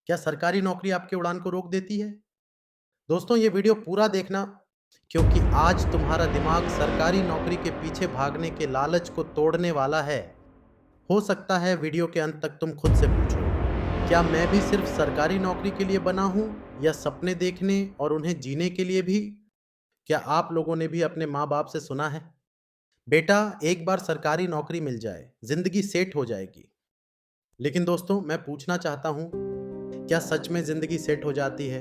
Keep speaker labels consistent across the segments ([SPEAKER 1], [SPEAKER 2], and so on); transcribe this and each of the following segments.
[SPEAKER 1] क्या सरकारी नौकरी आपकी उड़ान को रोक देती है? दोस्तों ये वीडियो पूरा देखना क्योंकि आज तुम्हारा दिमाग सरकारी नौकरी के पीछे भागने के लालच को तोड़ने वाला है। हो सकता है वीडियो के अंत तक तुम खुद से पूछो, क्या मैं भी सिर्फ सरकारी नौकरी के लिए बना हूँ या सपने देखने और उन्हें जीने के लिए भी? क्या आप लोगों ने भी अपने माँ बाप से सुना है, बेटा एक बार सरकारी नौकरी मिल जाए, जिंदगी सेट हो जाएगी। लेकिन दोस्तों मैं पूछना चाहता हूँ, क्या सच में जिंदगी सेट हो जाती है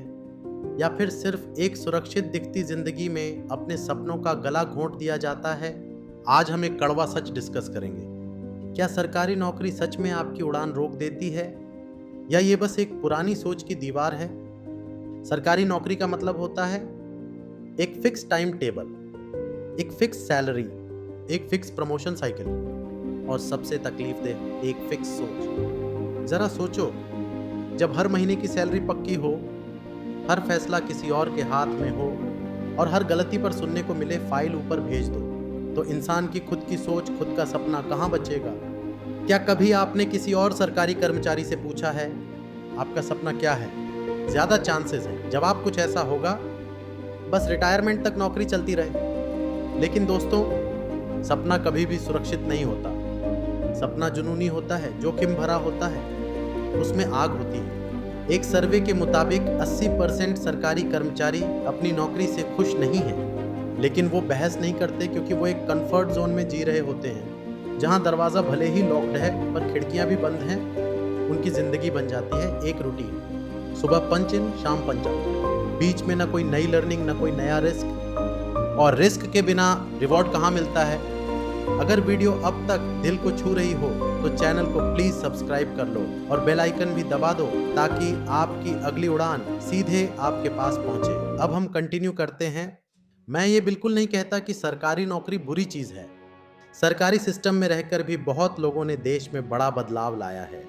[SPEAKER 1] या फिर सिर्फ एक सुरक्षित दिखती जिंदगी में अपने सपनों का गला घोंट दिया जाता है? आज हम एक कड़वा सच डिस्कस करेंगे। क्या सरकारी नौकरी सच में आपकी उड़ान रोक देती है या ये बस एक पुरानी सोच की दीवार है? सरकारी नौकरी का मतलब होता है एक फिक्स टाइम टेबल, एक फिक्स सैलरी, एक फिक्स प्रमोशन साइकिल और सबसे तकलीफ दे एक फिक्स सोच। जरा सोचो, जब हर महीने की सैलरी पक्की हो, हर फैसला किसी और के हाथ में हो और हर गलती पर सुनने को मिले फाइल ऊपर भेज दो, तो इंसान की खुद की सोच, खुद का सपना कहाँ बचेगा? क्या कभी आपने किसी और सरकारी कर्मचारी से पूछा है आपका सपना क्या है? ज्यादा चांसेस है जवाब कुछ ऐसा होगा, बस रिटायरमेंट तक नौकरी चलती रहे। लेकिन दोस्तों सपना कभी भी सुरक्षित नहीं होता। सपना जुनूनी होता है, जोखिम भरा होता है, उसमें आग होती है। एक सर्वे के मुताबिक 80% सरकारी कर्मचारी अपनी नौकरी से खुश नहीं हैं, लेकिन वो बहस नहीं करते क्योंकि वो एक कंफर्ट जोन में जी रहे होते हैं, जहां दरवाज़ा भले ही लॉक्ड है पर खिड़कियां भी बंद हैं। उनकी ज़िंदगी बन जाती है एक रूटीन, सुबह पंच इन, शाम पंच आउट। बीच में ना कोई नई लर्निंग, ना कोई नया रिस्क, और रिस्क के बिना रिवॉर्ड कहाँ मिलता है? अगर वीडियो अब तक दिल को छू रही हो तो चैनल को प्लीज सब्सक्राइब कर लो और बेल आइकन भी दबा दो ताकि आपकी अगली उड़ान सीधे आपके पास पहुंचे। अब हम कंटिन्यू करते हैं। मैं ये बिल्कुल नहीं कहता कि सरकारी नौकरी बुरी चीज है। सरकारी सिस्टम में रहकर भी बहुत लोगों ने देश में बड़ा बदलाव लाया है।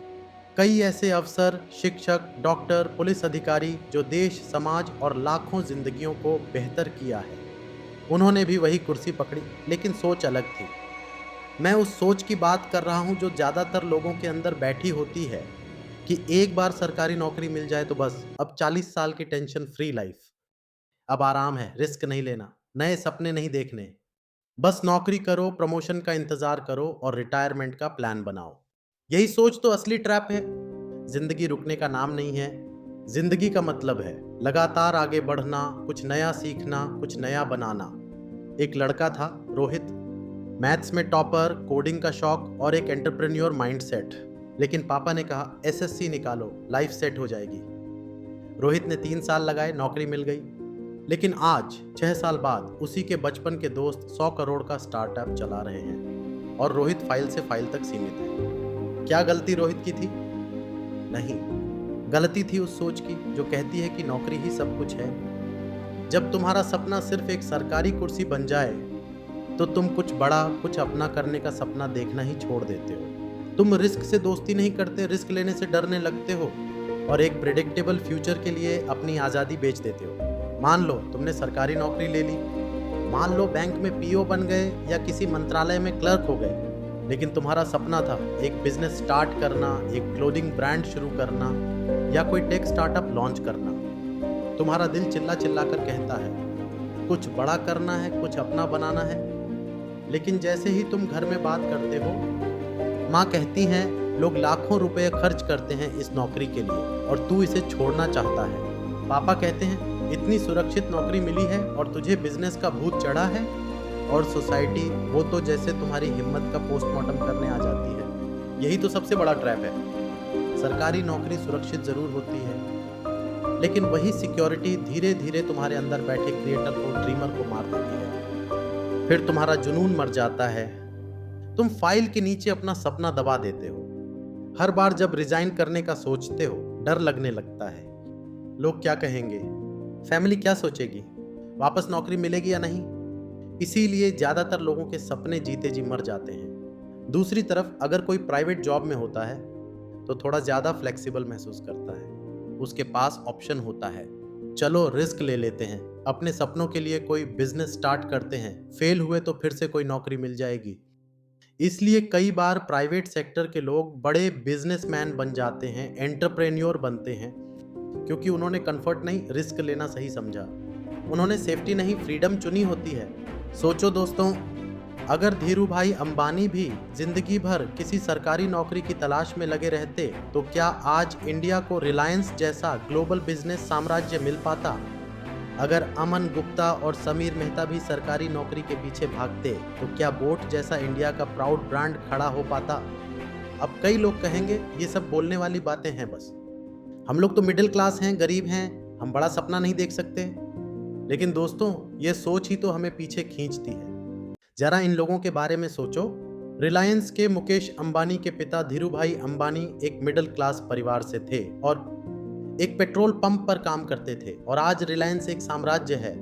[SPEAKER 1] कई ऐसे अफसर, शिक्षक, डॉक्टर, पुलिस अधिकारी जो देश, समाज और लाखों जिंदगियों को बेहतर किया है। उन्होंने भी वही कुर्सी पकड़ी, लेकिन सोच अलग थी। मैं उस सोच की बात कर रहा हूं जो ज्यादातर लोगों के अंदर बैठी होती है कि एक बार सरकारी नौकरी मिल जाए तो बस, अब 40 साल की टेंशन फ्री लाइफ, अब आराम है, रिस्क नहीं लेना, नए सपने नहीं देखने, बस नौकरी करो, प्रमोशन का इंतजार करो और रिटायरमेंट का प्लान बनाओ। यही सोच तो असली ट्रैप है। जिंदगी रुकने का नाम नहीं है। जिंदगी का मतलब है लगातार आगे बढ़ना, कुछ नया सीखना, कुछ नया बनाना। एक लड़का था, रोहित, मैथ्स में टॉपर, कोडिंग का शौक और एक एंटरप्रेन्योर माइंडसेट। लेकिन पापा ने कहा एसएससी निकालो, लाइफ सेट हो जाएगी। रोहित ने 3 साल लगाए, नौकरी मिल गई। लेकिन आज 6 साल बाद उसी के बचपन के दोस्त 100 करोड़ का स्टार्टअप चला रहे हैं और रोहित फाइल से फाइल तक सीमित है। क्या गलती रोहित की थी? नहीं, गलती थी उस सोच की जो कहती है कि नौकरी ही सब कुछ है। जब तुम्हारा सपना सिर्फ एक सरकारी कुर्सी बन जाए तो तुम कुछ बड़ा, कुछ अपना करने का सपना देखना ही छोड़ देते हो। तुम रिस्क से दोस्ती नहीं करते, रिस्क लेने से डरने लगते हो और एक प्रेडिक्टेबल फ्यूचर के लिए अपनी आज़ादी बेच देते हो। मान लो तुमने सरकारी नौकरी ले ली, मान लो बैंक में पीओ बन गए या किसी मंत्रालय में क्लर्क हो गए, लेकिन तुम्हारा सपना था एक बिजनेस स्टार्ट करना, एक क्लोथिंग ब्रांड शुरू करना या कोई टेक स्टार्टअप लॉन्च करना। तुम्हारा दिल चिल्ला चिल्ला कर कहता है कुछ बड़ा करना है, कुछ अपना बनाना है। लेकिन जैसे ही तुम घर में बात करते हो, माँ कहती हैं लोग लाखों रुपए खर्च करते हैं इस नौकरी के लिए और तू इसे छोड़ना चाहता है। पापा कहते हैं इतनी सुरक्षित नौकरी मिली है और तुझे बिजनेस का भूत चढ़ा है। और सोसाइटी वो तो जैसे तुम्हारी हिम्मत का पोस्टमार्टम करने आ जाती है। यही तो सबसे बड़ा ट्रैप है। सरकारी नौकरी सुरक्षित जरूर होती है, लेकिन वही सिक्योरिटी धीरे धीरे तुम्हारे अंदर बैठे क्रिएटर को, ड्रीमर को मार देती है। फिर तुम्हारा जुनून मर जाता है। तुम फाइल के नीचे अपना सपना दबा देते हो। हर बार जब रिजाइन करने का सोचते हो, डर लगने लगता है। लोग क्या कहेंगे, फैमिली क्या सोचेगी, वापस नौकरी मिलेगी या नहीं। इसीलिए ज्यादातर लोगों के सपने जीते जी मर जाते हैं। दूसरी तरफ अगर कोई प्राइवेट जॉब में होता है तो थोड़ा ज्यादा फ्लेक्सिबल महसूस करता है। उसके पास ऑप्शन होता है, चलो रिस्क ले लेते हैं, अपने सपनों के लिए कोई बिजनेस स्टार्ट करते हैं, फेल हुए तो फिर से कोई नौकरी मिल जाएगी। इसलिए कई बार प्राइवेट सेक्टर के लोग बड़े बिजनेसमैन बन जाते हैं, एंटरप्रेन्योर बनते हैं, क्योंकि उन्होंने कंफर्ट नहीं, रिस्क लेना सही समझा। उन्होंने सेफ्टी नहीं, फ्रीडम चुनी होती है। सोचो दोस्तों, अगर धीरू भाई अंबानी भी जिंदगी भर किसी सरकारी नौकरी की तलाश में लगे रहते, तो क्या आज इंडिया को रिलायंस जैसा ग्लोबल बिजनेस साम्राज्य मिल पाता? अगर अमन गुप्ता और समीर मेहता भी सरकारी नौकरी के पीछे भागते, तो क्या बोट जैसा इंडिया का प्राउड ब्रांड खड़ा हो पाता? अब कई लोग कहेंगे ये सब बोलने वाली बातें हैं, बस हम लोग तो मिडिल क्लास हैं, गरीब हैं, हम बड़ा सपना नहीं देख सकते। लेकिन दोस्तों, ये सोच ही तो हमें पीछे खींचती है। जरा इन लोगों के बारे में सोचो। रिलायंस के मुकेश अंबानी के पिता धीरूभाई अंबानी एक मिडिल क्लास परिवार से थे और एक पेट्रोल पंप पर काम करते थे, और आज रिलायंस एक साम्राज्य है।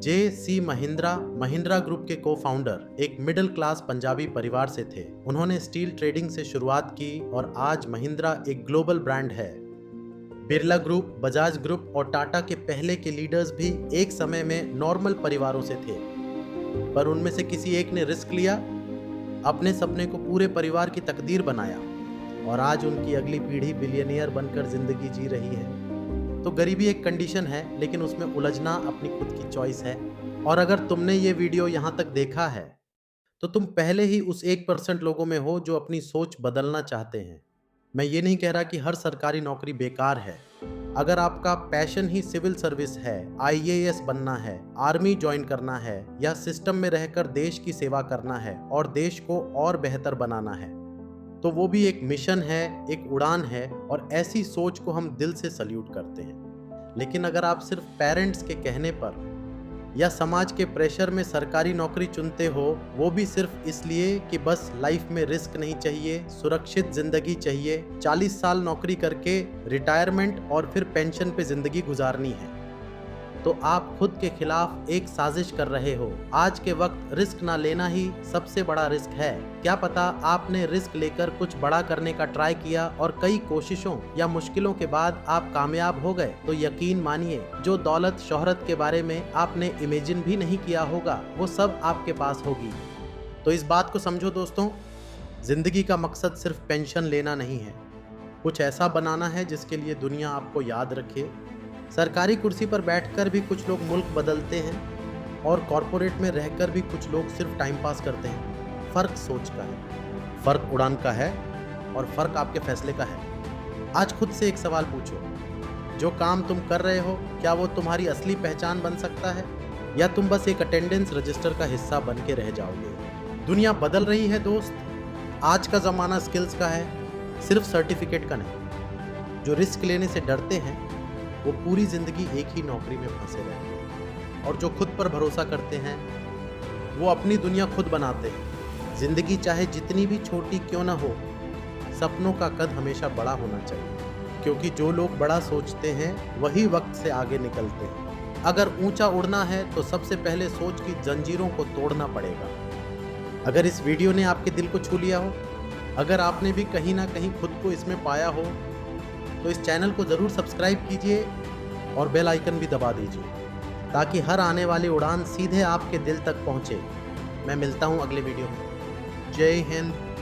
[SPEAKER 1] जे.सी. महिंद्रा ग्रुप के को फाउंडर एक मिडिल क्लास पंजाबी परिवार से थे। उन्होंने स्टील ट्रेडिंग से शुरुआत की और आज महिंद्रा एक ग्लोबल ब्रांड है। बिरला ग्रुप, बजाज ग्रुप और टाटा के पहले के लीडर्स भी एक समय में नॉर्मल परिवारों से थे, पर उनमें से किसी एक ने रिस्क लिया, अपने सपने को पूरे परिवार की तकदीर बनाया, और आज उनकी अगली पीढ़ी बिलियनियर बनकर जिंदगी जी रही है। तो गरीबी एक कंडीशन है, लेकिन उसमें उलझना अपनी खुद की चॉइस है। और अगर तुमने ये वीडियो यहाँ तक देखा है, तो तुम पहले ही उस 1% लोगों में हो जो अपनी सोच बदलना चाहते हैं। मैं ये नहीं कह रहा कि हर सरकारी नौकरी बेकार है। अगर आपका पैशन ही सिविल सर्विस है, IAS बनना है, आर्मी ज्वाइन करना है, या सिस्टम में रहकर देश की सेवा करना है और देश को और बेहतर बनाना है, तो वो भी एक मिशन है, एक उड़ान है, और ऐसी सोच को हम दिल से सल्यूट करते हैं। लेकिन अगर आप सिर्फ पेरेंट्स के कहने पर या समाज के प्रेशर में सरकारी नौकरी चुनते हो, वो भी सिर्फ इसलिए कि बस लाइफ में रिस्क नहीं चाहिए, सुरक्षित जिंदगी चाहिए, 40 साल नौकरी करके रिटायरमेंट और फिर पेंशन पे जिंदगी गुजारनी है, तो आप खुद के खिलाफ एक साजिश कर रहे हो। आज के वक्त रिस्क ना लेना ही सबसे बड़ा रिस्क है। क्या पता आपने रिस्क लेकर कुछ बड़ा करने का ट्राई किया और कई कोशिशों या मुश्किलों के बाद आप कामयाब हो गए, तो यकीन मानिए, जो दौलत शोहरत के बारे में आपने इमेजिन भी नहीं किया होगा, वो सब आपके पास होगी। तो इस बात को समझो दोस्तों, जिंदगी का मकसद सिर्फ पेंशन लेना नहीं है, कुछ ऐसा बनाना है जिसके लिए दुनिया आपको याद रखे। सरकारी कुर्सी पर बैठकर भी कुछ लोग मुल्क बदलते हैं, और कॉरपोरेट में रहकर भी कुछ लोग सिर्फ टाइम पास करते हैं। फ़र्क सोच का है, फ़र्क उड़ान का है, और फ़र्क आपके फैसले का है। आज खुद से एक सवाल पूछो, जो काम तुम कर रहे हो, क्या वो तुम्हारी असली पहचान बन सकता है, या तुम बस एक अटेंडेंस रजिस्टर का हिस्सा बन के रह जाओगे? दुनिया बदल रही है दोस्त। आज का ज़माना स्किल्स का है, सिर्फ सर्टिफिकेट का नहीं। जो रिस्क लेने से डरते हैं, वो पूरी ज़िंदगी एक ही नौकरी में फंसे रहते हैं, और जो खुद पर भरोसा करते हैं, वो अपनी दुनिया खुद बनाते हैं। ज़िंदगी चाहे जितनी भी छोटी क्यों ना हो, सपनों का कद हमेशा बड़ा होना चाहिए, क्योंकि जो लोग बड़ा सोचते हैं वही वक्त से आगे निकलते हैं। अगर ऊंचा उड़ना है तो सबसे पहले सोच की जंजीरों को तोड़ना पड़ेगा। अगर इस वीडियो ने आपके दिल को छू लिया हो, अगर आपने भी कहीं ना कहीं खुद को इसमें पाया हो, तो इस चैनल को ज़रूर सब्सक्राइब कीजिए और बेल आइकन भी दबा दीजिए, ताकि हर आने वाली उड़ान सीधे आपके दिल तक पहुंचे। मैं मिलता हूं अगले वीडियो में। जय हिंद।